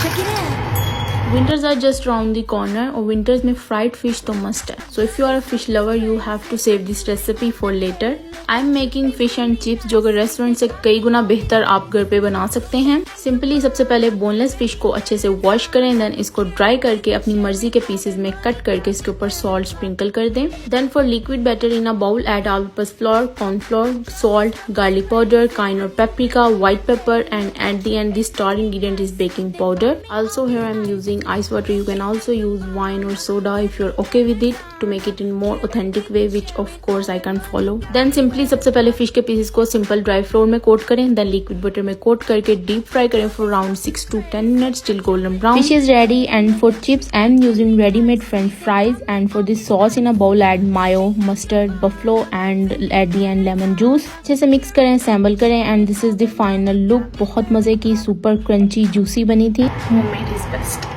check it out. Winters are just around the corner और winters में fried fish तो must है. So if you are a fish lover, you have to save this recipe for later. I am making fish and chips जो कि restaurant से कई गुना बेहतर आप घर पे बना सकते हैं. सिंपली सबसे पहले बोनलेस फिश को अच्छे से वॉश करें, देन इसको ड्राई करके अपनी मर्जी के पीसेज में कट करके इसके ऊपर सॉल्ट स्प्रिंकल कर दें. Then for liquid batter in a bowl add all purpose flour, cornflour, salt, garlic powder, cayenne और paprika, white pepper and at the end the star ingredient is baking powder. Also here I am using ice water. You can also use wine or soda if you're okay with it to make it in more authentic way, which of course I can follow. Then simply सबसे पहले fish के pieces को simple dry floor में coat करें, then liquid butter में coat करके deep fry करें for around 6 to 10 minutes till golden brown. Fish is ready and for chips I am using ready-made French fries and for this sauce in a bowl add mayo, mustard, buffalo and at the end lemon juice. अच्छे से mix करें, assemble करें and this is the final look. बहुत मजे की, super crunchy, juicy बनी थी. Homemade is best.